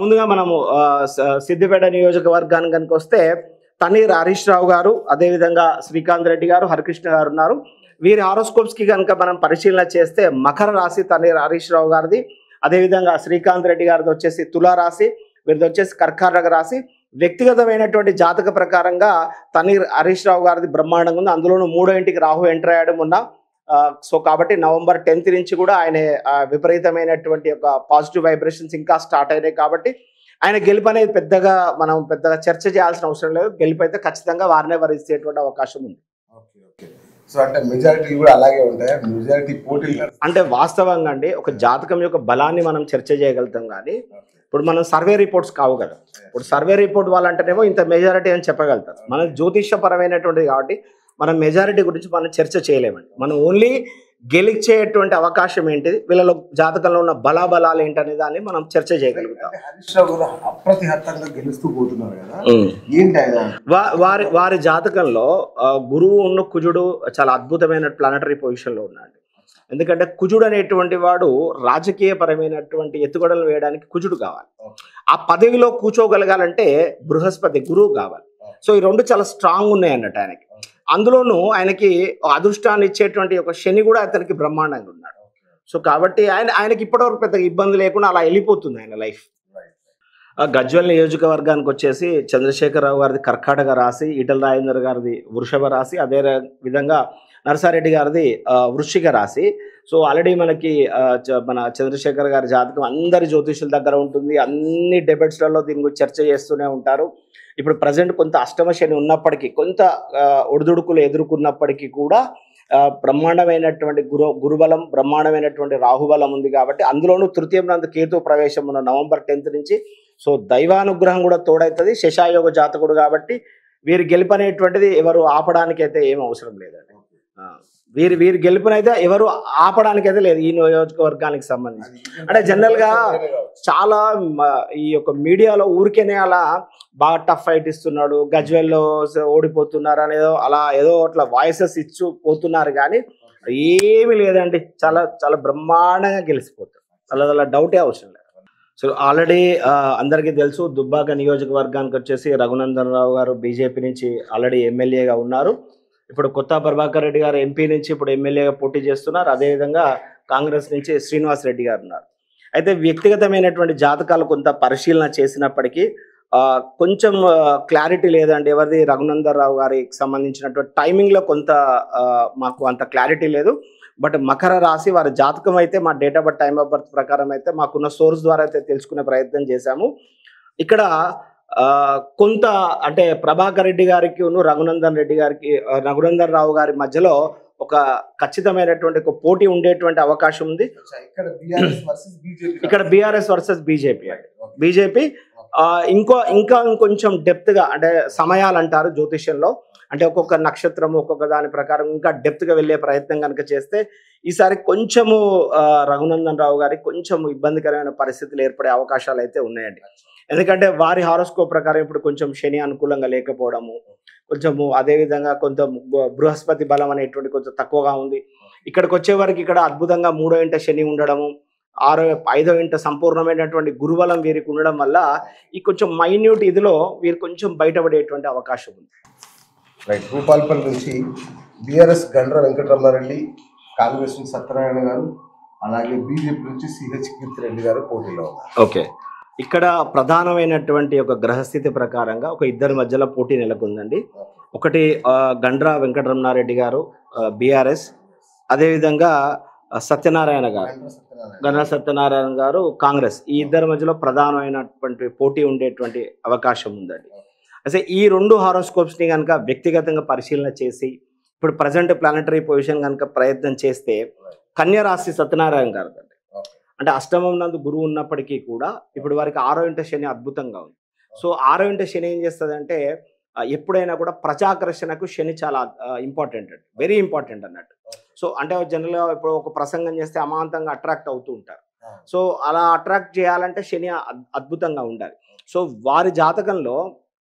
ముందుగా మనము సిద్దిపేట నియోజకవర్గానికి కనుక వస్తే తన్నీర్ హరీష్ రావు గారు, అదేవిధంగా శ్రీకాంత్ రెడ్డి గారు, హరికృష్ణ గారు ఉన్నారు. వీరి హారోస్కోప్స్కి కనుక మనం పరిశీలన చేస్తే మకర రాశి తన్నీర్ హరీష్ రావు గారిది, అదేవిధంగా శ్రీకాంత్ రెడ్డి గారిది వచ్చేసి తులా రాశి, వీరిది వచ్చేసి కర్కాటక రాశి. వ్యక్తిగతమైనటువంటి జాతక ప్రకారంగా తన్నీర్ హరీష్ రావు గారిది బ్రహ్మాండంగా ఉంది. అందులోనూ 3వ ఇంటికి రాహు ఎంటర్ అయ్యడం ఉన్న సో కాబట్టి నవంబర్ 10th నుంచి కూడా ఆయన విపరీతమైనటువంటి ఒక పాజిటివ్ వైబ్రేషన్స్ ఇంకా స్టార్ట్ అయినాయి. కాబట్టి ఆయన గెలుపు అనేది మనం పెద్దగా చర్చ చేయాల్సిన అవసరం లేదు. గెలుపు అయితే ఖచ్చితంగా వారినే వరించేటువంటి అవకాశం ఉంది. సో అంటే మెజారిటీ కూడా అలాగే ఉంటాయి. మెజారిటీ పోటీలు అంటే వాస్తవంగా అండి, ఒక జాతకం యొక్క బలాన్ని మనం చర్చ చేయగలుగుతాం. కానీ ఇప్పుడు మనం సర్వే రిపోర్ట్స్ కావు కదా. ఇప్పుడు సర్వే రిపోర్ట్ వాళ్ళంటేనేమో ఇంత మెజారిటీ అని చెప్పగలుగుతారు. మన జ్యోతిష్యపరమైనటువంటిది కాబట్టి మనం మెజారిటీ గురించి మనం చర్చ చేయలేమండి. మనం ఓన్లీ గెలిచేటువంటి అవకాశం ఏంటిది, వీళ్ళలో జాతకంలో ఉన్న బలాబలాలు ఏంటనే దాన్ని మనం చర్చ చేయగలుగుతాం. హరీష్ రావు గారు అప్రతిహతంగా గెలుస్తూ పోతున్నారు కదా, ఏంటి ఆయన? వారి జాతకంలో గురువు ఉన్న కుజుడు చాలా అద్భుతమైన ప్లానటరీ పొజిషన్లో ఉన్నాడు. ఎందుకంటే కుజుడు అనేటువంటి వాడు రాజకీయ పరమైనటువంటి ఎత్తుగడలు వేయడానికి కుజుడు కావాలి. ఆ పదవిలో కూర్చోగలగాలంటే బృహస్పతి గురువు కావాలి. సో ఈ రెండు చాలా స్ట్రాంగ్ ఉన్నాయి అన్నట్టు ఆయనకి. అందులోనూ ఆయనకి అదృష్టాన్ని ఇచ్చేటువంటి ఒక శని కూడా అతనికి బ్రహ్మాండంగా ఉన్నాడు. సో కాబట్టి ఆయనకి ఇప్పటివరకు పెద్ద ఇబ్బంది లేకుండా అలా వెళ్ళిపోతుంది ఆయన లైఫ్. గజ్వేల్ నియోజకవర్గానికి వచ్చేసి చంద్రశేఖరరావు గారిది కర్కాటక రాశి, ఈటల రాజేందర్ గారిది వృషభ రాశి, అదే విధంగా నరసారెడ్డి గారిది వృశ్చిక రాశి. సో ఆల్రెడీ మనకి మన చంద్రశేఖర్ గారి జాతకం అందరి జ్యోతిషుల దగ్గర ఉంటుంది. అన్ని డిబేట్స్లలో దీని గురించి చర్చ చేస్తూనే ఉంటారు. ఇప్పుడు ప్రజెంట్ కొంత అష్టమ శని ఉన్నప్పటికీ, కొంత ఒడిదుడుకులు ఎదుర్కొన్నప్పటికీ కూడా బ్రహ్మాండమైనటువంటి గురుబలం, బ్రహ్మాండమైనటువంటి రాహుబలం ఉంది. కాబట్టి అందులోనూ తృతీయం నందు కేతు ప్రవేశం ఉన్న నవంబర్ 10th నుంచి. సో దైవానుగ్రహం కూడా తోడవుతుంది. శశాయోగ జాతకుడు కాబట్టి వీరి గెలుపు అనేటువంటిది ఎవరు ఆపడానికి అయితే ఏం అవసరం లేదండి. వీరి గెలుపునైతే ఎవరు ఆపడానికైతే లేదు ఈ నియోజకవర్గానికి సంబంధించి. అంటే జనరల్గా చాలా ఈ యొక్క మీడియాలో ఊరికేనే అలా బాగా టఫ్ ఫైట్ ఇస్తున్నాడు, గజ్వేల్లో ఓడిపోతున్నారు అనేదో అలా ఏదో అట్లా వాయిసెస్ ఇచ్చు పోతున్నారు. కానీ ఏమీ లేదండి, చాలా చాలా బ్రహ్మాండంగా గెలిచిపోతారు. అలా డౌటే అవసరం లేదు. సో ఆల్రెడీ అందరికీ తెలుసు, దుబ్బాక నియోజకవర్గానికి వచ్చేసి రఘునందన్ రావు గారు బీజేపీ నుంచి ఆల్రెడీ ఎమ్మెల్యేగా ఉన్నారు. ఇప్పుడు కొత్త ప్రభాకర్ రెడ్డి గారు ఎంపీ నుంచి ఇప్పుడు ఎమ్మెల్యేగా పోటీ చేస్తున్నారు. అదేవిధంగా కాంగ్రెస్ నుంచి శ్రీనివాస్ రెడ్డి గారు ఉన్నారు. అయితే వ్యక్తిగతమైనటువంటి జాతకాలు కొంత పరిశీలన చేసినప్పటికీ కొంచెం క్లారిటీ లేదండి. ఎవరిది రఘునందన్ రావు గారికి సంబంధించినటువంటి టైమింగ్లో కొంత మాకు అంత క్లారిటీ లేదు. బట్ మకర రాశి వారి జాతకం అయితే మా date of birth, time of birth ప్రకారం అయితే మాకున్న సోర్స్ ద్వారా అయితే తెలుసుకునే ప్రయత్నం చేశాము. ఇక్కడ కొంత అంటే ప్రభాకర్ రెడ్డి గారికి రఘునందన్ రావు గారి మధ్యలో ఒక ఖచ్చితమైనటువంటి ఒక పోటీ ఉండేటువంటి అవకాశం ఉంది. ఇక్కడ బీఆర్ఎస్ వర్సెస్ బీజేపీ అండి. బీజేపీ ఇంకొంచెం డెప్త్గా, అంటే సమయాలు అంటారు జ్యోతిష్యంలో, అంటే ఒక్కొక్క నక్షత్రం ఒక్కొక్క దాని ప్రకారం ఇంకా డెప్త్గా వెళ్ళే ప్రయత్నం కనుక చేస్తే ఈసారి కొంచెము రఘునందన్ రావు గారికి కొంచెం ఇబ్బందికరమైన పరిస్థితులు ఏర్పడే అవకాశాలు అయితే ఉన్నాయండి. ఎందుకంటే వారి హారోస్కోప్ ప్రకారం ఇప్పుడు కొంచెం శని అనుకూలంగా లేకపోవడము, కొంచెము అదేవిధంగా కొంత బృహస్పతి బలం అనేటువంటి కొంచెం తక్కువగా ఉంది. ఇక్కడికి వచ్చే వరకు ఇక్కడ అద్భుతంగా 3వ ఇంట శని ఉండడము, 5వ ఇంట సంపూర్ణమైనటువంటి గురుబలం వీరికి ఉండడం వల్ల ఈ కొంచెం మైన్యూట్ ఇదిలో వీరు కొంచెం బయటపడేటువంటి అవకాశం ఉంది. రైట్. భూపాల్పల్లి నుంచి బీఆర్ఎస్ గండ్ర వెంకటరమణారెడ్డి, కాంగ్రెస్ నుంచి సత్యనారాయణ గారు, అలాగే బీజేపీ నుంచి సిహెచ్ కీర్తిరెడ్డి గారు పోటీలో ఉన్నారు. ఓకే, ఇక్కడ ప్రధానమైనటువంటి ఒక గ్రహస్థితి ప్రకారంగా ఒక ఇద్దరి మధ్యలో పోటీ నెలకొందండి. ఒకటి గండ్ర వెంకటరమణారెడ్డి గారు బీఆర్ఎస్, అదేవిధంగా గండ్ర సత్యనారాయణ గారు కాంగ్రెస్. ఈ ఇద్దరి మధ్యలో ప్రధానమైనటువంటి పోటీ ఉండేటువంటి అవకాశం ఉందండి. అయితే ఈ రెండు హారోస్కోప్స్ని కనుక వ్యక్తిగతంగా పరిశీలన చేసి ఇప్పుడు ప్రజెంట్ ప్లానటరీ పొజిషన్ కనుక ప్రయత్నం చేస్తే కన్యా రాశి సత్యనారాయణ గారు అండి. అంటే అష్టమం నందు గురువు ఉన్నప్పటికీ కూడా ఇప్పుడు వారికి 6వ ఇంట శని అద్భుతంగా ఉంది. సో 6వ ఇంట శని ఏం చేస్తుంది అంటే ఎప్పుడైనా కూడా ప్రజాకర్షణకు శని చాలా ఇంపార్టెంట్ అండి, వెరీ ఇంపార్టెంట్ అన్నట్టు. సో అంటే జనరల్గా ఇప్పుడు ఒక ప్రసంగం చేస్తే అమాంతంగా అట్రాక్ట్ అవుతూ ఉంటారు. సో అలా అట్రాక్ట్ చేయాలంటే శని అద్భుతంగా ఉండాలి. సో వారి జాతకంలో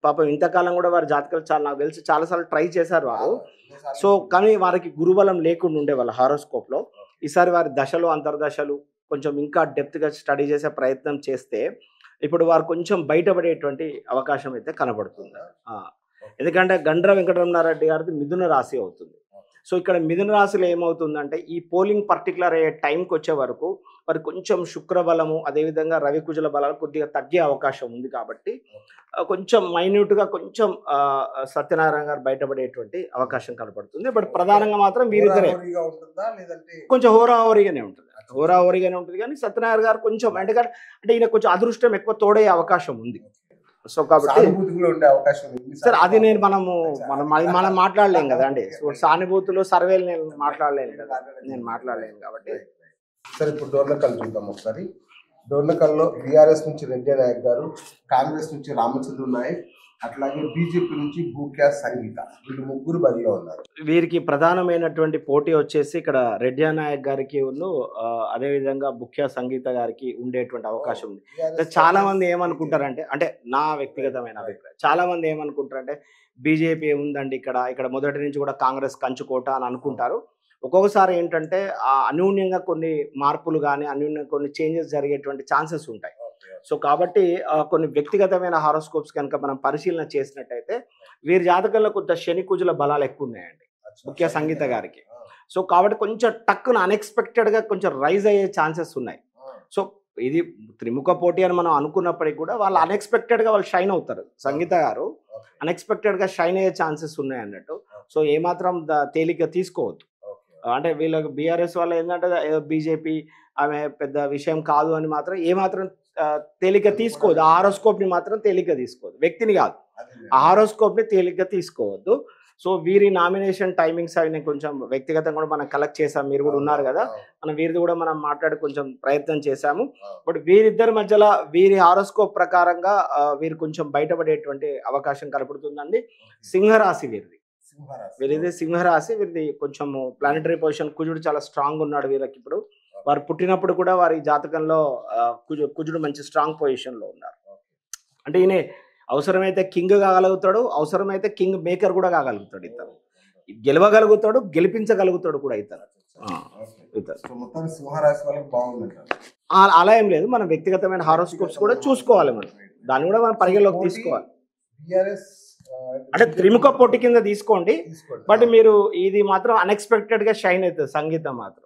పాపం ఇంతకాలం కూడా వారి జాతకాలు నాకు తెలిసి చాలాసార్లు ట్రై చేశారు వారు. సో కానీ వారికి గురుబలం లేకుండా ఉండే వాళ్ళ హారోస్కోప్లో. ఈసారి వారి దశలు అంతర్దశలు కొంచెం ఇంకా డెప్త్గా స్టడీ చేసే ప్రయత్నం చేస్తే ఇప్పుడు వారు కొంచెం బయటపడేటువంటి అవకాశం అయితే కనబడుతుంది. ఎందుకంటే గండ్ర వెంకటరమణారెడ్డి గారిది మిథున రాశి అవుతుంది. సో ఇక్కడ మిథున రాశిలో ఏమవుతుందంటే ఈ పోలింగ్ పర్టికులర్ అయ్యే టైంకి వచ్చే వరకు మరి కొంచెం శుక్రబలము అదేవిధంగా రవికుజుల బలాలు కొద్దిగా తగ్గే అవకాశం ఉంది కాబట్టి కొంచెం మైన్యూట్గా కొంచెం సత్యనారాయణ గారు బయటపడేటువంటి అవకాశం కనబడుతుంది. బట్ ప్రధానంగా మాత్రం వీరిద్దరే కొంచెం హోరాహోరీగానే ఉంటుంది కానీ సత్యనారాయణ గారు కొంచెం అంటే ఈయన కొంచెం అదృష్టం ఎక్కువ తోడయ్యే అవకాశం ఉంది. సో కాబట్టి సార్ అది మనం మాట్లాడలేం కదా అండి. సానుభూతులు సర్వేలు నేను మాట్లాడలేను కాబట్టి సార్ ఇప్పుడు డోర్నకల్ చూద్దాం ఒకసారి. డోర్నకల్లో బీఆర్ఎస్ నుంచి రెడ్డి నాయక్ గారు, కాంగ్రెస్ నుంచి రామచంద్ర నాయక్, అట్లాగే బీజేపీ నుంచి భూక్యా సంగీత, వీళ్ళు ముగ్గురు బరిలో ఉన్నారు. వీరికి ప్రధానమైనటువంటి పోటీ వచ్చేసి ఇక్కడ రెడ్డి నాయక్ గారికి అదేవిధంగా భూక్యా సంగీత గారికి ఉండేటువంటి అవకాశం ఉంది. చాలా మంది ఏమనుకుంటారంటే అంటే నా వ్యక్తిగతమైన అభిప్రాయం, చాలా మంది ఏమనుకుంటారంటే బీజేపీ ఉందండి ఇక్కడ మొదటి నుంచి కూడా కాంగ్రెస్ కంచుకోట అని అనుకుంటారు. ఒక్కొక్కసారి ఏంటంటే అన్యూన్యంగా కొన్ని మార్పులు కానీ అన్యూన్యంగా కొన్ని చేంజెస్ జరిగేటువంటి ఛాన్సెస్ ఉంటాయి. సో కాబట్టి కొన్ని వ్యక్తిగతమైన హారోస్కోప్స్ కనుక మనం పరిశీలన చేసినట్టయితే వీరి జాతకంలో కొంత శని కుజుల బలాలు ఎక్కువ ఉన్నాయండి ముఖ్య సంగీత గారికి. సో కాబట్టి కొంచెం టక్కున అన్ఎక్స్పెక్టెడ్గా కొంచెం రైజ్ అయ్యే ఛాన్సెస్ ఉన్నాయి. సో ఇది త్రిముఖ పోటీ అని మనం అనుకున్నప్పటికీ కూడా వాళ్ళు అన్ఎక్స్పెక్టెడ్గా వాళ్ళు షైన్ అవుతారు. సంగీత గారు అన్ఎక్స్పెక్టెడ్గా షైన్ అయ్యే ఛాన్సెస్ ఉన్నాయి అన్నట్టు. సో ఏమాత్రం తేలిగ్గా తీసుకోవద్దు. అంటే వీళ్ళకి బీఆర్ఎస్ వల్ల ఏంటంటే బీజేపీ ఆమె పెద్ద విషయం కాదు అని మాత్రం ఏమాత్రం తేలిగ్గా తీసుకోవద్దు. ఆ హారోస్కోప్ని మాత్రం తేలిగ్గా తీసుకోవద్దు, వ్యక్తిని కాదు, ఆ హారోస్కోప్ని తేలిగ్గా తీసుకోవద్దు. సో వీరి నామినేషన్ టైమింగ్స్ అవి నేను కొంచెం వ్యక్తిగతంగా కూడా మనం కలెక్ట్ చేసాం. మీరు కూడా ఉన్నారు కదా, వీరిది కూడా మనం మాట్లాడి కొంచెం ప్రయత్నం చేశాము. బట్ వీరిద్దరి మధ్యలో వీరి హారోస్కోప్ ప్రకారంగా వీరు కొంచెం బయటపడేటువంటి అవకాశం కనపడుతుందండి. సింహరాశి వీరిది సింహరాశి. వీరిది కొంచెం ప్లానెటరీ పొజిషన్ కుజుడు చాలా స్ట్రాంగ్ ఉన్నాడు వీళ్ళకి. ఇప్పుడు వారు పుట్టినప్పుడు కూడా వారి జాతకంలో కుజుడు మంచి స్ట్రాంగ్ పొజిషన్లో ఉన్నారు. అంటే ఈయన అవసరమైతే కింగ్ కాగలుగుతాడు, అవసరమైతే కింగ్ మేకర్ కూడా కాగలుగుతాడు. ఇతను గెలవగలుగుతాడు, గెలిపించగలుగుతాడు కూడా ఇతను. అలా ఏం లేదు, మన వ్యక్తిగతమైన హారోస్కోప్స్ కూడా చూసుకోవాలి, మనం దాన్ని కూడా మనం పరిగణలోకి తీసుకోవాలి. అంటే త్రిముఖ పోటీ కింద తీసుకోండి, బట్ మీరు ఇది మాత్రం అన్ఎక్స్పెక్టెడ్ గా షైన్ అవుతుంది సంగీతం మాత్రం.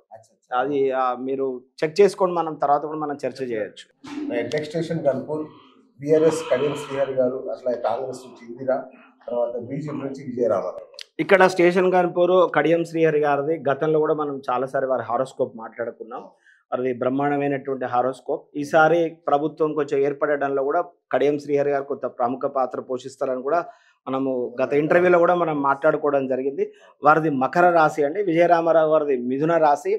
అది మీరు చెక్ చేసుకోండి, మనం తర్వాత కూడా మనం చర్చ చేయొచ్చు. Next station Ghanpur, BRS Kadiyam Srihari గారు, అట్లా కాంగ్రెస్ నుంచి ఇందిరా, తర్వాత బీజేపీ నుంచి విజయరామారావు. ఇక్కడ స్టేషన్ గన్పూర్ కడియం శ్రీహరి గారిది గతంలో కూడా మనం చాలాసారి వారి హారోస్కోప్ మాట్లాడుకున్నాం. అది బ్రహ్మాండమైనటువంటి హారోస్కోప్. ఈసారి ప్రభుత్వం కొంచెం ఏర్పడడంలో కూడా కడియం శ్రీహరి గారు కొంత ప్రముఖ పాత్ర పోషిస్తారని కూడా మనము గత ఇంటర్వ్యూలో కూడా మనం మాట్లాడుకోవడం జరిగింది. వారిది మకర రాశి అండి, విజయరామారావు గారిది మిథున రాశి.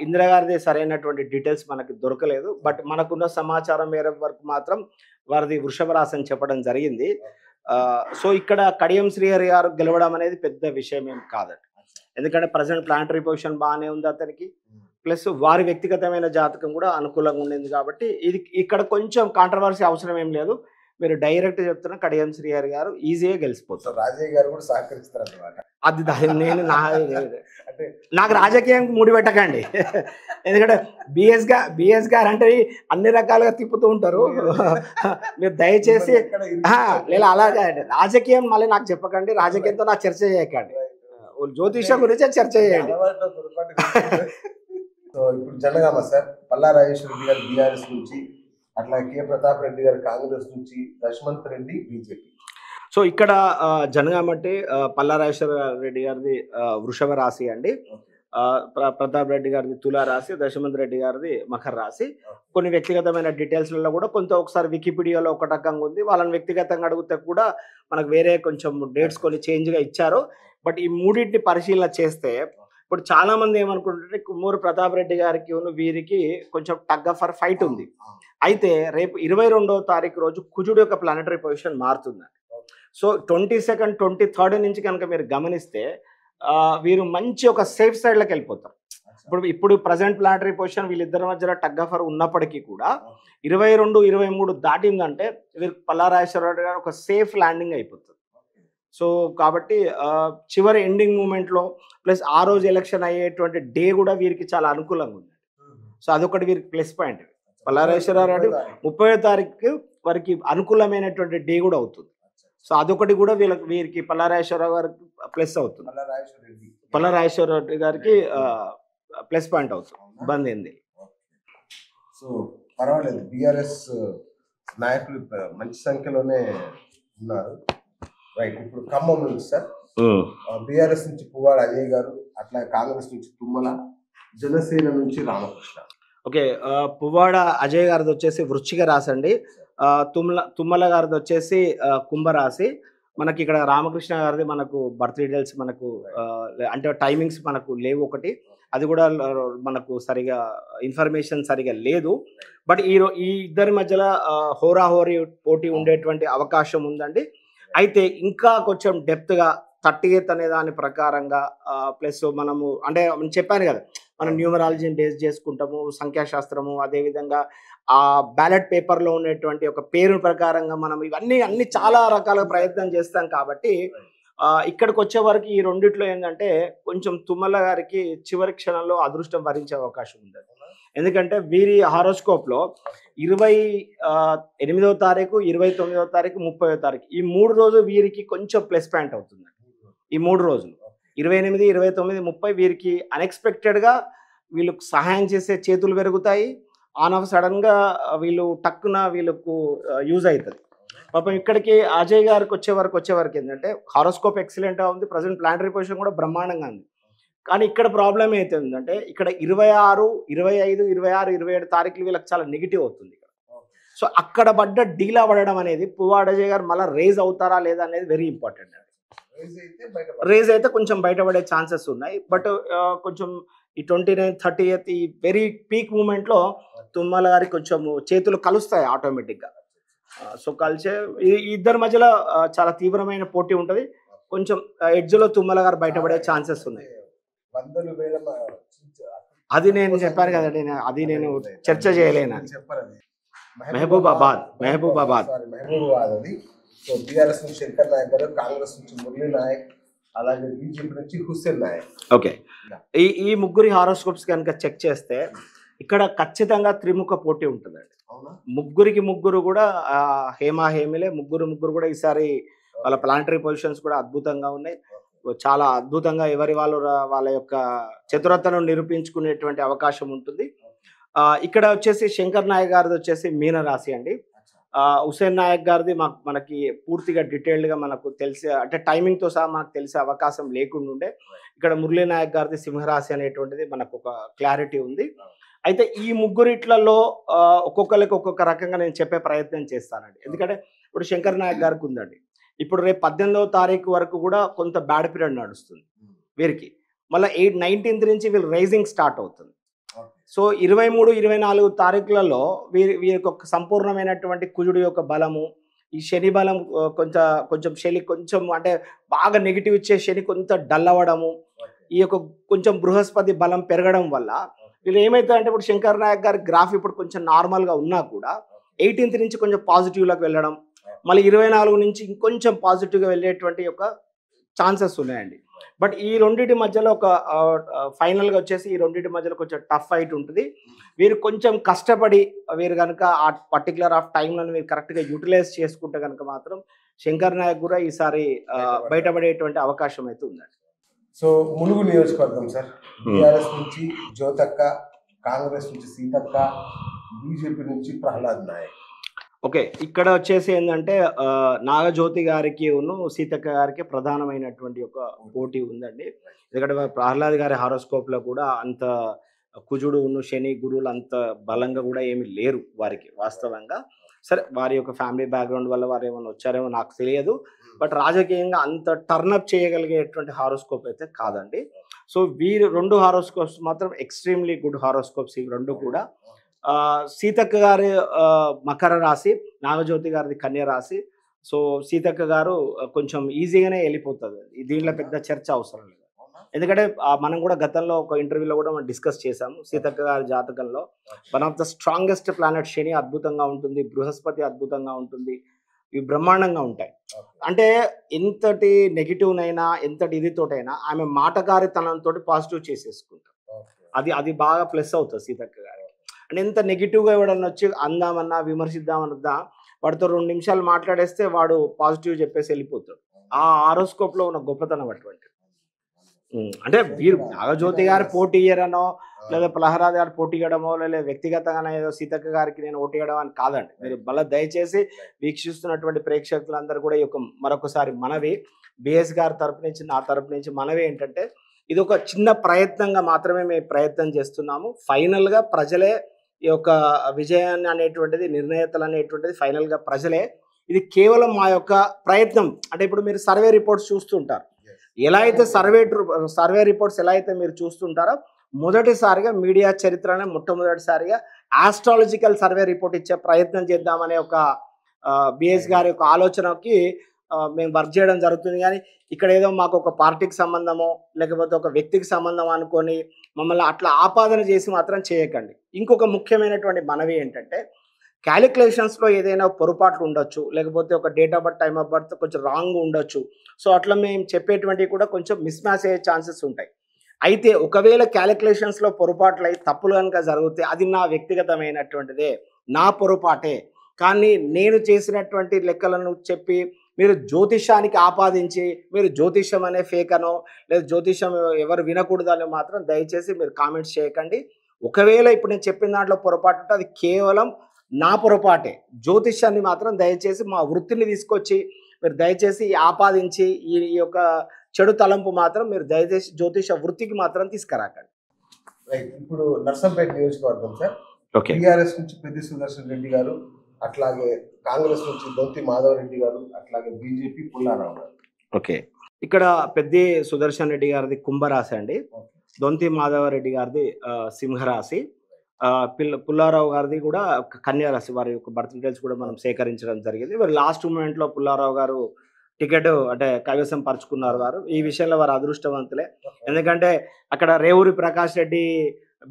ఇందిరా గారిది సరైనటువంటి డీటెయిల్స్ మనకి దొరకలేదు, బట్ మనకున్న సమాచారం మేర వరకు మాత్రం వారిది వృషభ రాశి అని చెప్పడం జరిగింది. సో ఇక్కడ కడియం శ్రీహరి గారు గెలవడం అనేది పెద్ద విషయం ఏం కాదండి, ఎందుకంటే ప్రజెంట్ ప్లానటరీ పొజిషన్ బాగానే ఉంది అతనికి, ప్లస్ వారి వ్యక్తిగతమైన జాతకం కూడా అనుకూలంగా ఉండింది కాబట్టి ఇది ఇక్కడ కొంచెం కాంట్రవర్సీ అవసరం ఏం లేదు. మీరు డైరెక్ట్ చెప్తున్న కడియం శ్రీహరి గారు ఈజీగా గెలిచిపోతారు. రాజయ్య గారు కూడా సహకరిస్తారు అన్నమాట. అది నేను నాకు రాజకీయం ముడి పెట్టకండి, ఎందుకంటే బిఎస్ గారు అంటే అన్ని రకాలుగా తిప్పుతూ ఉంటారు. మీరు దయచేసి లేదా అలాగే రాజకీయం మళ్ళీ నాకు చెప్పకండి, రాజకీయంతో నాకు చర్చ చేయకండి, జ్యోతిషం గురించే చర్చ చేయండి. సో ఇప్పుడు జనగామ సార్, పల్లా రాజేశ్వర రెడ్డి గారు బీఆర్ఎస్ నుంచి, అట్లా కె ప్రతాప్ రెడ్డి గారు కాంగ్రెస్ నుంచి, దశమంత్ రెడ్డి బీజేపీ. సో ఇక్కడ జనగామ అంటే పల్లా రాజేశ్వర రెడ్డి గారిది వృషభ రాశి అండి, ప్రతాప్ రెడ్డి గారిది తులా రాశి, దశమంత్ రెడ్డి గారిది మకర రాశి. కొన్ని వ్యక్తిగతమైన డీటెయిల్స్లలో కూడా కొంత ఒకసారి వికీపీడియాలో ఒక రకంగా ఉంది, వాళ్ళని వ్యక్తిగతంగా అడిగితే కూడా మనకు వేరే కొంచెం డేట్స్ కొన్ని చేంజ్గా ఇచ్చారు. బట్ ఈ మూడింటిని పరిశీలన చేస్తే ఇప్పుడు చాలా మంది ఏమనుకుంటుంటే కుమ్మూరు ప్రతాప్ రెడ్డి గారికి వీరికి కొంచెం టగ్ ఫర్ ఫైట్ ఉంది. అయితే రేపు 22వ తారీఖు రోజు కుజుడు యొక్క planetary position మారుతుందండి. So 22nd, 23rd నుంచి కనుక మీరు గమనిస్తే వీరు మంచి ఒక సేఫ్ సైడ్లోకి వెళ్ళిపోతారు. ఇప్పుడు ప్రజెంట్ ప్లానటరీ పొజిషన్ వీళ్ళిద్దరి మధ్యలో టగ్ ఫర్ ఉన్నప్పటికీ కూడా 22, 23 దాటిందంటే వీరు పల్లా రాజేశ్వర రెడ్డి గారు ఒక సేఫ్ ల్యాండింగ్ అయిపోతుంది. సో కాబట్టి చివరి ఎండింగ్ మూమెంట్లో ప్లస్ ఆ రోజు ఎలక్షన్ అయ్యేటువంటి డే కూడా వీరికి చాలా అనుకూలంగా ఉంది. సో అదొకటి వీరికి ప్లస్ పాయింట్. పల్లారాజేశ్వరరావు రెడ్డి 30వ తారీఖు వారికి అనుకూలమైనటువంటి డే కూడా అవుతుంది. సో అదొకటి కూడా వీరికి పల్లారాజేశ్వరరావు గారికి ప్లస్ అవుతుంది. పల్లారాజేశ్వర రెడ్డి గారికి ప్లస్ పాయింట్ అవుతుంది. బంద్ ఏంది. సో పర్వాలేదు, బీఆర్ఎస్ నాయకులు మంచి సంఖ్యలోనే ఉన్నారు. రైట్, ఇప్పుడు ఖమ్మం నుంచి సార్ బీఆర్ఎస్ నుంచి పువ్వాడ అజయ్ గారు, అట్లా కాంగ్రెస్ నుంచి తుమ్మల, జనసేన నుంచి రామకృష్ణ. ఓకే, పువ్వాడ అజయ్ గారిది వచ్చేసి వృశ్చిక రాశి అండి. తుమ్మల గారిది వచ్చేసి కుంభరాశి. మనకి ఇక్కడ రామకృష్ణ గారిది మనకు బర్త్ డీటెయిల్స్ మనకు అంటే టైమింగ్స్ మనకు లేవు. ఒకటి అది కూడా మనకు సరిగా ఇన్ఫర్మేషన్ సరిగా లేదు. బట్ ఈ ఇద్దరి మధ్యలో హోరాహోరీ పోటీ ఉండేటువంటి అవకాశం ఉందండి. అయితే ఇంకా కొంచెం డెప్త్గా 38 అనే దాని ప్రకారంగా ప్లస్ మనము అంటే చెప్పాను కదా, మనం న్యూమరాలజీని బేస్ చేసుకుంటాము, సంఖ్యాశాస్త్రము, అదేవిధంగా ఆ బ్యాలెట్ పేపర్లో ఉన్నటువంటి ఒక పేరు ప్రకారంగా మనం అన్ని చాలా రకాల ప్రయత్నం చేస్తాం. కాబట్టి ఇక్కడికి వచ్చే వరకు ఈ రెండిట్లో ఏంటంటే కొంచెం తుమ్మల గారికి చివరి క్షణంలో అదృష్టం భరించే అవకాశం ఉంది. ఎందుకంటే వీరి హారోస్కోప్లో 28వ తారీఖు, 29వ తారీఖు, 30వ తారీఖు ఈ 3 రోజులు వీరికి కొంచెం ప్లస్ పాయింట్ అవుతుంది. ఈ 3 రోజులు 28, 29, 30 వీరికి అన్ఎక్స్పెక్టెడ్గా వీళ్ళకు సహాయం చేసే చేతులు పెరుగుతాయి. ఆన్ ఆఫ్ సడన్గా వీళ్ళు టక్కున వీళ్ళకు యూజ్ అవుతుంది. పాపం ఇక్కడికి అజయ్ గారికి వచ్చే వరకు ఏంటంటే హారోస్కోప్ ఎక్సలెంట్గా ఉంది, ప్రజెంట్ ప్లానటరీ పొజిషన్ కూడా బ్రహ్మాండంగా ఉంది. కానీ ఇక్కడ ప్రాబ్లం ఏంటంటే ఇక్కడ 26, 25, 26, 27 తారీఖులు వీళ్ళకి చాలా నెగిటివ్ అవుతుంది. సో అక్కడ పడ్డ డీలా పడడం అనేది పువ్వాడ అజయ్ గారు మళ్ళీ రేజ్ అవుతారా లేదా అనేది వెరీ ఇంపార్టెంట్. రేజ్ అయితే కొంచెం బయటపడే ఛాన్సెస్ ఉన్నాయి. బట్ కొంచెం ఈ 29, 30th ఈ వెరీ పీక్ మూమెంట్లో తుమ్మల గారికి కొంచెం చేతులు కలుస్తాయి ఆటోమేటిక్గా. సో కలిసే ఇద్దరి మధ్యలో చాలా తీవ్రమైన పోటీ ఉంటుంది. కొంచెం ఎడ్జ్లో తుమ్మల గారు బయటపడే ఛాన్సెస్ ఉన్నాయి. అది నేను చెప్పాను కదండి, అది నేను చర్చ చేయలేను. మహబూబాబాద్ అది. సో బీఆర్ఎస్ నుంచి శంకర్ నాయక్ గారు, కాంగ్రెస్ నుంచి మురళీ నాయక్, అలాగే బీజేపీ నుంచి హుస్సేన్ నాయక్. ఓకే, ఈ ముగ్గురి హారోస్కోప్స్ కనుక చెక్ చేస్తే ఇక్కడ ఖచ్చితంగా త్రిముఖ పోటీ ఉంటుందండి. ముగ్గురు కూడా హేమిలే. ముగ్గురు కూడా ఈసారి వాళ్ళ ప్లానటరీ పొజిషన్స్ కూడా అద్భుతంగా ఉన్నాయి. చాలా అద్భుతంగా ఎవరి వాళ్ళ యొక్క చతురతను నిరూపించుకునేటువంటి అవకాశం ఉంటుంది. ఇక్కడ వచ్చేసి శంకర్ నాయక్ గారిది వచ్చేసి మీన రాశి అండి. హుస్సేన్ నాయక్ గారిది మనకి పూర్తిగా డీటెయిల్డ్గా మనకు తెలిసే అంటే టైమింగ్తో సహా మనకు తెలిసే అవకాశం లేకుండా ఉండే. ఇక్కడ మురళీ నాయక్ గారిది సింహరాశి అనేటువంటిది మనకు ఒక క్లారిటీ ఉంది. అయితే ఈ ముగ్గురిట్లలో ఒక్కొక్కరికి ఒక్కొక్క రకంగా నేను చెప్పే ప్రయత్నం చేస్తానండి. ఎందుకంటే ఇప్పుడు శంకర్ నాయక్ గారికి ఉందండి, ఇప్పుడు రేపు 18వ తారీఖు వరకు కూడా కొంత బ్యాడ్ పీరియడ్ నడుస్తుంది వీరికి. మళ్ళీ 19th నుంచి వీళ్ళు రైజింగ్ స్టార్ట్ అవుతుంది. సో 23, 24 తారీఖులలో వీరికి ఒక సంపూర్ణమైనటువంటి కుజుడు యొక్క బలము, ఈ శని బలం కొంచెం శని కొంచెం అంటే బాగా నెగిటివ్ ఇచ్చే శని కొంత డల్ అవ్వడము, ఈ యొక్క కొంచెం బృహస్పతి బలం పెరగడం వల్ల వీళ్ళు ఏమవుతుందంటే ఇప్పుడు శంకర్ నాయక్ గారి గ్రాఫ్ ఇప్పుడు కొంచెం నార్మల్గా ఉన్నా కూడా 18th నుంచి కొంచెం పాజిటివ్లోకి వెళ్ళడం, మళ్ళీ 24 నుంచి ఇంకొంచెం పాజిటివ్గా వెళ్ళేటువంటి ఒక ఛాన్సెస్ ఉన్నాయండి. బట్ ఈ రెండింటి మధ్యలో ఒక ఫైనల్గా వచ్చేసి ఈ రెండింటి మధ్యలో కొంచెం టఫ్ ఫైట్ ఉంటుంది. వీరు కొంచెం కష్టపడి వీరు కనుక ఆ పర్టికులర్ ఆఫ్ టైంలను మీరు కరెక్ట్గా యూటిలైజ్ చేసుకుంటే కనుక మాత్రం శంకర్ నాయక్ కూడా ఈసారి బయటపడేటువంటి అవకాశం అయితే ఉందండి. సో ములుగు నియోజకవర్గం సార్, బీఆర్ఎస్ నుంచి జ్యోతక్క, కాంగ్రెస్ నుంచి సీతక్క, బీజేపీ నుంచి ప్రహ్లాద్ నాయక్. ఓకే, ఇక్కడ వచ్చేసి ఏంటంటే నాగజ్యోతి గారికి సీతక్క గారికి ప్రధానమైనటువంటి ఒక పోటీ ఉందండి. ఎందుకంటే ప్రహ్లాద్ గారి హారోస్కోప్లో కూడా అంత కుజుడు శని గురువులు అంత బలంగా కూడా ఏమి లేరు వారికి వాస్తవంగా. సరే వారి యొక్క ఫ్యామిలీ బ్యాక్గ్రౌండ్ వల్ల వారు ఏమైనా వచ్చారేమో నాకు తెలియదు. బట్ రాజకీయంగా అంత టర్నప్ చేయగలిగేటువంటి హారోస్కోప్ అయితే కాదండి. సో వీరు 2 హారోస్కోప్స్ మాత్రం ఎక్స్ట్రీమ్లీ గుడ్ హారోస్కోప్స్ ఈ 2 కూడా. సీతక్క గారి మకర రాశి, నాగజ్యోతి గారిది కన్య రాశి. సో సీతక్క గారు కొంచెం ఈజీగానే వెళ్ళిపోతుంది, దీంట్లో పెద్ద చర్చ అవసరం లేదు. ఎందుకంటే మనం కూడా గతంలో ఒక ఇంటర్వ్యూలో కూడా మనం డిస్కస్ చేసాము. సీతక్క గారి జాతకంలో one of the strongest planet Shani అద్భుతంగా ఉంటుంది, బృహస్పతి అద్భుతంగా ఉంటుంది, ఇవి బ్రహ్మాండంగా ఉంటాయి. అంటే ఎంతటి నెగిటివ్నైనా ఎంతటి ఇదితోటైనా ఆమె మాటగారితనంతో పాజిటివ్ చేసేసుకుంటారు. అది బాగా ప్లస్ అవుతుంది సీతక్క గారు. అంటే ఎంత నెగిటివ్గా ఎవడన్నా వచ్చి అందామన్నా విమర్శిద్దామన్నా వాడితో 2 నిమిషాలు మాట్లాడేస్తే వాడు పాజిటివ్ చెప్పేసి వెళ్ళిపోతాడు. ఆ ఆరోస్కోప్లో ఉన్న గొప్పతనం అటువంటి. అంటే వీరు నాగజ్యోతి గారు పోటీ ఇయ్యరనో లేదా ప్రహ్లాద్ గారు పోటీ ఇవ్వడమో లేదా వ్యక్తిగతంగా ఏదో సీతక్క గారికి నేను ఓటు వేయడం అని కాదండి. మీరు మళ్ళీ దయచేసి వీక్షిస్తున్నటువంటి ప్రేక్షకులందరూ కూడా ఈ యొక్క మరొకసారి మనవి బిఎస్ గారి తరపు నుంచి నా తరపు నుంచి మనవి ఏంటంటే ఇది ఒక చిన్న ప్రయత్నంగా మాత్రమే మేము ప్రయత్నం చేస్తున్నాము. ఫైనల్గా ప్రజలే ఈ యొక్క విజయాన్ని అనేటువంటిది నిర్ణేతలు అనేటువంటిది ఫైనల్గా ప్రజలే. ఇది కేవలం మా యొక్క ప్రయత్నం. అంటే ఇప్పుడు మీరు సర్వే రిపోర్ట్స్ చూస్తుంటారు, ఎలా అయితే సర్వే రిపోర్ట్స్ ఎలా అయితే మీరు చూస్తుంటారో మొదటిసారిగా మీడియా చరిత్రనే మొట్టమొదటిసారిగా ఆస్ట్రాలజికల్ సర్వే రిపోర్ట్ ఇచ్చే ప్రయత్నం చేద్దామనే ఒక బిఎస్ గారి యొక్క ఆలోచనకి మేము వర్క్ చేయడం జరుగుతుంది. కానీ ఇక్కడ ఏదో మాకు ఒక పార్టీకి సంబంధమో లేకపోతే ఒక వ్యక్తికి సంబంధం అనుకొని మమ్మల్ని అట్లా ఆపాదన చేసి మాత్రం చేయకండి. ఇంకొక ముఖ్యమైనటువంటి మనవి ఏంటంటే క్యాలిక్యులేషన్స్లో ఏదైనా పొరపాట్లు ఉండొచ్చు, లేకపోతే ఒక date of birth time of birth కొంచెం రాంగ్ ఉండొచ్చు. సో అట్లా మేము చెప్పేటువంటివి కూడా కొంచెం మిస్ మ్యాచ్ అయ్యే ఛాన్సెస్ ఉంటాయి. అయితే ఒకవేళ క్యాలిక్యులేషన్స్లో పొరపాట్లు అయి తప్పులు కనుక జరిగితే అది నా వ్యక్తిగతమైనటువంటిదే, నా పొరపాటే. కానీ నేను చేసినటువంటి లెక్కలను చెప్పి మీరు జ్యోతిష్యానికి ఆపాదించి మీరు జ్యోతిష్యం అనే ఫేక్ అనో లేదా జ్యోతిష్యం ఎవరు వినకూడదని మాత్రం దయచేసి మీరు కామెంట్స్ చేయకండి. ఒకవేళ ఇప్పుడు నేను చెప్పిన దాంట్లో పొరపాటు ఉంటే అది కేవలం నా పొరపాటే. జ్యోతిష్యాన్ని మాత్రం దయచేసి మా వృత్తిని తీసుకొచ్చి మీరు దయచేసి ఆపాదించి ఈ యొక్క చెడు తలంపు మాత్రం మీరు దయచేసి జ్యోతిష వృత్తికి మాత్రం తీసుకురాకండి. ఇప్పుడు నర్సంపేట నియోజకవర్గం సార్, టీఆర్ఎస్ నుంచి పెద్ది సుదర్శన్ రెడ్డి గారు, అట్లాగే కాంగ్రెస్ నుంచి దొంతి మాధవ్ రెడ్డి గారు, అట్లాగే బీజేపీ పుల్లారావు గారు. ఓకే, ఇక్కడ పెద్ది సుదర్శన్ రెడ్డి గారిది కుంభరాశి అండి, దొంతి మాధవ రెడ్డి గారిది సింహరాశి, పుల్లారావు గారిది కూడా కన్యారాశి. వారి యొక్క బర్త్ డీటెయిల్స్ కూడా మనం సేకరించడం జరిగింది. వారు లాస్ట్ మూమెంట్లో పుల్లారావు గారు టికెట్ అంటే కైవసం పరుచుకున్నారు. వారు ఈ విషయంలో వారు అదృష్టవంతులే. ఎందుకంటే అక్కడ రేవూరి ప్రకాష్ రెడ్డి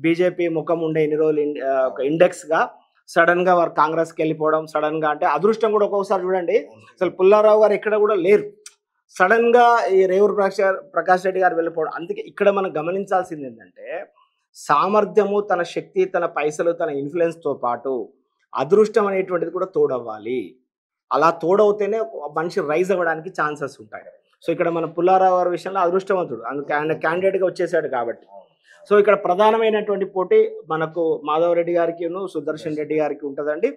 బీజేపీ ముఖం ఉండే ఇన్ని రోజులు ఒక ఇండెక్స్గా సడన్గా వారు కాంగ్రెస్కి వెళ్ళిపోవడం, సడన్గా అంటే అదృష్టం కూడా ఒక్కొక్కసారి చూడండి అసలు పుల్లారావు గారు ఎక్కడ కూడా లేరు, సడన్గా ఈ రేవూరి ప్రకాష్ రెడ్డి గారు వెళ్ళిపోవడం. అందుకే ఇక్కడ మనం గమనించాల్సింది ఏంటంటే సామర్థ్యము, తన శక్తి, తన పైసలు, తన ఇన్ఫ్లుయెన్స్తో పాటు అదృష్టం అనేటువంటిది కూడా తోడవ్వాలి. అలా తోడవుతేనే మనిషి రైజ్ అవ్వడానికి ఛాన్సెస్ ఉంటాయి. సో ఇక్కడ మన పుల్లారావు గారి విషయంలో అదృష్టవంతుడు, అందుకే ఆయన క్యాండిడేట్గా వచ్చేసాడు కాబట్టి. సో ఇక్కడ ప్రధానమైనటువంటి పోటీ మనకు మాధవ్ రెడ్డి గారికి సుదర్శన్ రెడ్డి గారికి ఉంటుందండి.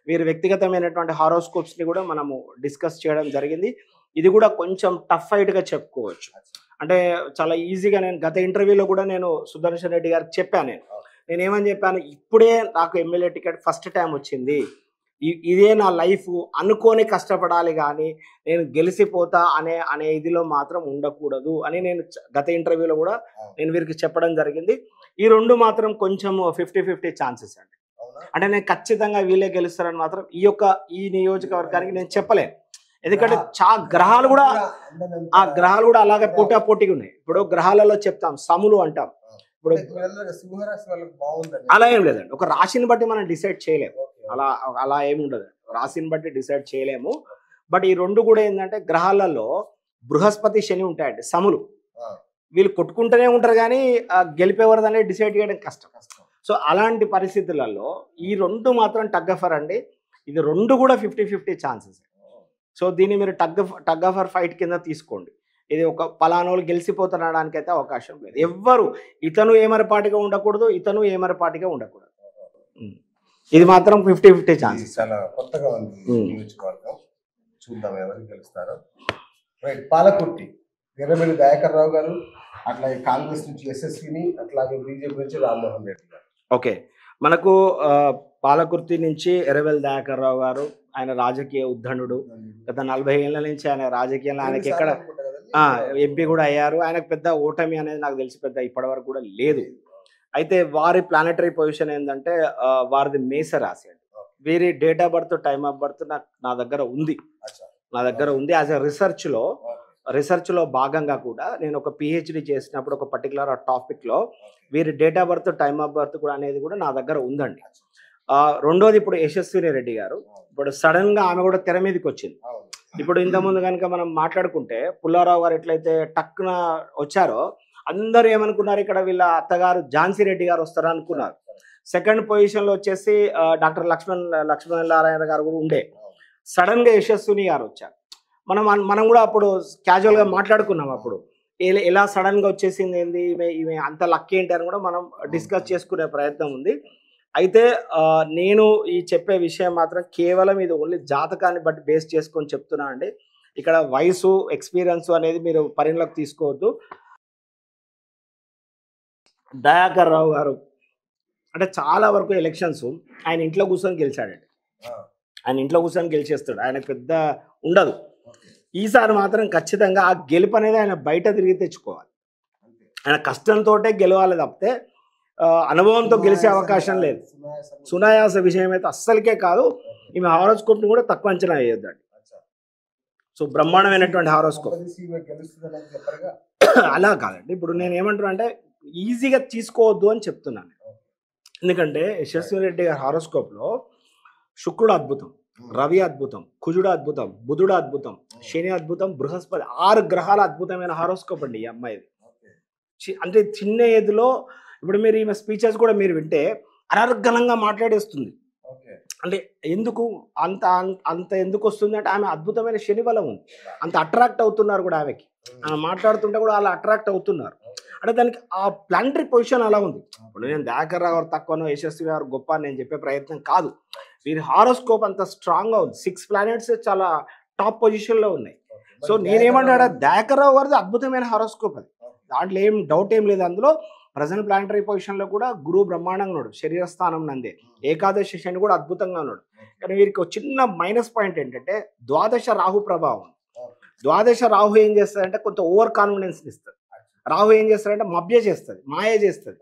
వీరి వ్యక్తిగతమైనటువంటి హారోస్కోప్స్ని కూడా మనము డిస్కస్ చేయడం జరిగింది. ఇది కూడా కొంచెం టఫ్ ఫైట్గా చెప్పుకోవచ్చు. అంటే చాలా ఈజీగా నేను గత ఇంటర్వ్యూలో కూడా నేను సుదర్శన్ రెడ్డి గారికి చెప్పాను. నేను ఏమని చెప్పాను, ఇప్పుడే నాకు ఎమ్మెల్యే టికెట్ ఫస్ట్ టైం వచ్చింది, ఇదే నా లైఫ్ అనుకోని కష్టపడాలి కానీ నేను గెలిచిపోతా అనే ఇదిలో మాత్రం ఉండకూడదు అని నేను గత ఇంటర్వ్యూలో కూడా నేను వీరికి చెప్పడం జరిగింది. ఈ రెండు మాత్రం కొంచెం 50-50 ఛాన్సెస్ అండి. అంటే నేను ఖచ్చితంగా వీళ్ళే గెలుస్తారని మాత్రం ఈ నియోజకవర్గానికి నేను చెప్పలేను. ఎందుకంటే గ్రహాలు కూడా అలాగే పోటాపోటీగా ఉన్నాయి. ఇప్పుడు గ్రహాలలో చెప్తాం సములు అంటాం. ఇప్పుడు అలా ఏం లేదండి, ఒక రాశిని బట్టి మనం డిసైడ్ చేయలేము. అలా ఏమి ఉండదు, రాశిని బట్టి డిసైడ్ చేయలేము. బట్ ఈ రెండు కూడా ఏంటంటే గ్రహాలలో బృహస్పతి శని ఉంటాయండి, సములు. వీళ్ళు కొట్టుకుంటూనే ఉంటారు కానీ గెలిపేవారు అనేది డిసైడ్ చేయడం కష్టం. సో అలాంటి పరిస్థితులలో ఈ రెండు మాత్రం టగ్ ఆఫర్ అండి. ఇది రెండు కూడా 50-50 ఛాన్సెస్. సో దీన్ని మీరు టగ్ ఆఫర్ ఫైట్ కింద తీసుకోండి. ఇది ఒక పలానోళ్ళు గెలిచిపోతున్నాడానికి అయితే అవకాశం లేదు. ఎవ్వరు ఇతను ఏమరపాటిగా ఉండకూడదు, ఇతను ఏమరపాటిగా ఉండకూడదు. ఇది మాత్రం 50-50 ఛాన్సెస్. చాలా కొత్తగా ఉంది నియోజకవర్గం, చూద్దాం ఎవరు గెలుస్తారో. రైట్, పాలకుర్తి ఎర్రబెల్లి దయాకర్ రావు గారు, అట్లాగే కాంగ్రెస్ నుంచి యశస్విని, అట్లాగే బీజేపీ నుంచి రామ్మోహన్ రెడ్డి గారు. ఓకే, మనకు పాలకుర్తి నుంచి ఎర్రబెల్లి దయాకర్ రావు గారు, ఆయన రాజకీయ ఉద్దండుడు. గత 40 ఏళ్ల నుంచి ఆయన రాజకీయంలో ఆయనకి ఎక్కడ ఎంపీ కూడా అయ్యారు. ఆయనకు పెద్ద ఓటమి అనేది నాకు తెలిసి పెద్ద ఇప్పటివరకు కూడా లేదు. అయితే వారి ప్లానటరీ పొజిషన్ ఏంటంటే వారిది మేష రాశి అండి. వీరి date of birth time of birth నా దగ్గర ఉంది. యాజ్ ఎ రీసెర్చ్లో భాగంగా కూడా నేను ఒక పిహెచ్డి చేసినప్పుడు ఒక పర్టికులర్ టాపిక్లో వీరి date of birth time of birth కూడా అనేది కూడా నా దగ్గర ఉందండి. రెండోది ఇప్పుడు యశస్విని రెడ్డి గారు, ఇప్పుడు సడన్గా ఆమె కూడా తెర మీదకి వచ్చింది. ఇప్పుడు ఇంతకుముందు కనుక మనం మాట్లాడుకుంటే పుల్లారావు గారు ఎట్లయితే టక్కున వచ్చారో అందరూ ఏమనుకున్నారు, ఇక్కడ వీళ్ళ అత్తగారు ఝాన్సీ రెడ్డి గారు వస్తారని అనుకున్నారు. సెకండ్ పొజిషన్లో వచ్చేసి డాక్టర్ లక్ష్మణ్ నారాయణ గారు కూడా ఉండే. సడన్గా యశస్విని గారు వచ్చారు. మనం కూడా అప్పుడు క్యాజువల్గా మాట్లాడుకున్నాం. అప్పుడు ఎలా సడన్గా వచ్చేసింది, ఏంది ఈమె అంత లక్ ఏంటి అని కూడా మనం డిస్కస్ చేసుకునే ప్రయత్నం ఉంది. అయితే నేను ఈ చెప్పే విషయం మాత్రం కేవలం ఇది ఓన్లీ జాతకాన్ని బట్టి బేస్ చేసుకొని చెప్తున్నా అండి. ఇక్కడ వయసు, ఎక్స్పీరియన్స్ అనేది మీరు పరిగణలోకి తీసుకోవద్దు. దయాకర్ రావు గారు అంటే చాలా వరకు ఎలక్షన్స్ ఆయన ఇంట్లో కూర్చొని గెలిచాడండి. ఆయన ఇంట్లో కూర్చొని గెలిచేస్తాడు. ఆయన పెద్ద ఉండదు. ఈసారి మాత్రం ఖచ్చితంగా ఆ గెలుపు అనేది ఆయన బయట తిరిగి తెచ్చుకోవాలి. ఆయన కష్టంతో గెలవాలి తప్పితే అనుభవంతో గెలిచే అవకాశం లేదు. సునాయాస విషయం అయితే అస్సలకే కాదు. ఈమె హారోస్కోప్ని కూడా తక్కువ అంచనా వేయొద్దండి. సో బ్రహ్మాండమైనటువంటి హారోస్కోప్. అలా కాదండి. ఇప్పుడు నేను ఏమంటున్నా అంటే ఈజీగా తీసుకోవద్దు అని చెప్తున్నాను. ఎందుకంటే యశస్వి రెడ్డి గారి హారోస్కోప్లో శుక్రుడు అద్భుతం, రవి అద్భుతం, కుజుడు అద్భుతం, బుధుడు అద్భుతం, శని అద్భుతం, బృహస్పతి 6 గ్రహాల అద్భుతమైన హారోస్కోప్ అండి ఈ అమ్మాయిది. అంటే చిన్న ఏజ్లో ఇప్పుడు మీరు ఈమె స్పీచెస్ కూడా మీరు వింటే అనర్గళంగా మాట్లాడేస్తుంది. అంటే ఎందుకు అంత అంత ఎందుకు వస్తుంది అంటే ఆమె అద్భుతమైన శని బలం ఉంది. అంత అట్రాక్ట్ అవుతున్నారు కూడా ఆమెకి. ఆమె మాట్లాడుతుంటే కూడా అలా అట్రాక్ట్ అవుతున్నారు. అంటే దానికి ఆ ప్లానటరీ పొజిషన్ అలా ఉంది. ఇప్పుడు నేను దయాకర్ రావు గారు తక్కువనో యశస్వి గారు గొప్ప అని నేను చెప్పే ప్రయత్నం కాదు. వీరి హారోస్కోప్ అంత స్ట్రాంగ్గా ఉంది. 6 ప్లానెట్స్ చాలా టాప్ పొజిషన్లో ఉన్నాయి. సో నేనేమంటాడా దయాకర్ రావు గారిది అద్భుతమైన హారోస్కోప్ అది. దాంట్లో ఏం డౌట్ ఏం లేదు. అందులో ప్రజెంట్ ప్లానటరీ పొజిషన్లో కూడా గురువు బ్రహ్మాండంగా ఉన్నాడు. శరీర స్థానం నందే ఏకాదశి శని కూడా అద్భుతంగా ఉన్నాడు. కానీ వీరికి ఒక చిన్న మైనస్ పాయింట్ ఏంటంటే ద్వాదశ రాహు ప్రభావం. ద్వాదశ రాహు ఏం చేస్తాడంటే కొంత ఓవర్ కాన్ఫిడెన్స్ ఇస్తుంది. రాహు ఏం చేస్తాడంటే మభ్య చేస్తుంది, మాయ చేస్తుంది.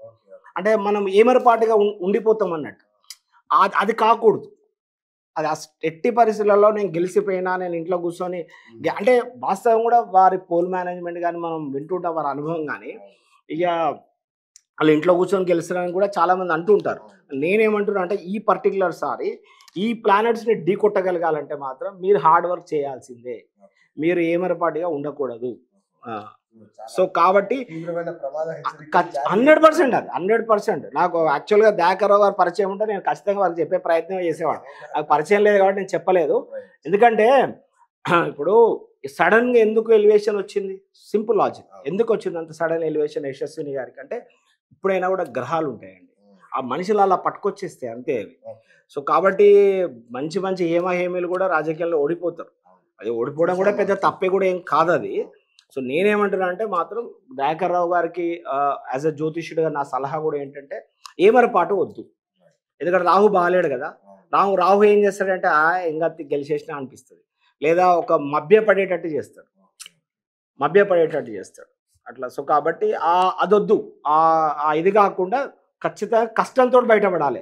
అంటే మనం ఏమరపాటుగా ఉండిపోతాం అన్నట్టు. అది కాకూడదు. అది ఎట్టి పరిస్థితులలో నేను గెలిచిపోయినా, నేను ఇంట్లో కూర్చొని అంటే వాస్తవం కూడా వారి పోల్ మేనేజ్మెంట్ కానీ మనం వింటుంటాం వారి అనుభవం. కానీ ఇక వాళ్ళు ఇంట్లో కూర్చొని గెలిచారని కూడా చాలామంది అంటూ ఉంటారు. నేనేమంటున్నా అంటే ఈ పర్టికులర్ సారి ఈ ప్లానెట్స్ని ఢీ కొట్టగలగాలంటే మాత్రం మీరు హార్డ్ వర్క్ చేయాల్సిందే. మీరు ఏమరపాటుగా ఉండకూడదు. సో కాబట్టి 100% అది 100%. నాకు యాక్చువల్గా దయాకర్ రావు గారు పరిచయం ఉంటే నేను ఖచ్చితంగా వారికి చెప్పే ప్రయత్నం చేసేవాడు. నాకు పరిచయం లేదు కాబట్టి నేను చెప్పలేదు. ఎందుకంటే ఇప్పుడు సడన్గా ఎందుకు ఎలివేషన్ వచ్చింది? Simple logic. ఎందుకు వచ్చింది అంత సడన్ ఎలివేషన్ యశస్విని గారికి అంటే ఇప్పుడైనా కూడా గ్రహాలు ఉంటాయండి. ఆ మనుషులు అలా పట్టుకొచ్చేస్తే అంతే అవి. సో కాబట్టి మంచి మంచి హేమహేమీలు కూడా రాజకీయాల్లో ఓడిపోతారు. అది ఓడిపోవడం కూడా పెద్ద తప్పే కూడా ఏం కాదు అది. సో నేనేమంటున్నా అంటే మాత్రం దయాకర్ రావు గారికి యాజ్ అ జ్యోతిష్యుడిగా నా సలహా కూడా ఏంటంటే ఏమరపాటు వద్దు. ఎందుకంటే రాహు బాగాలేడు కదా. రాహు ఏం చేస్తాడంటే ఇంకా గెలిచేసినా అనిపిస్తుంది. లేదా ఒక మభ్యపడేటట్టు చేస్తాడు. అట్లా. సో కాబట్టి అదొద్దు. ఇది కాకుండా ఖచ్చితంగా కష్టంతో బయటపడాలి.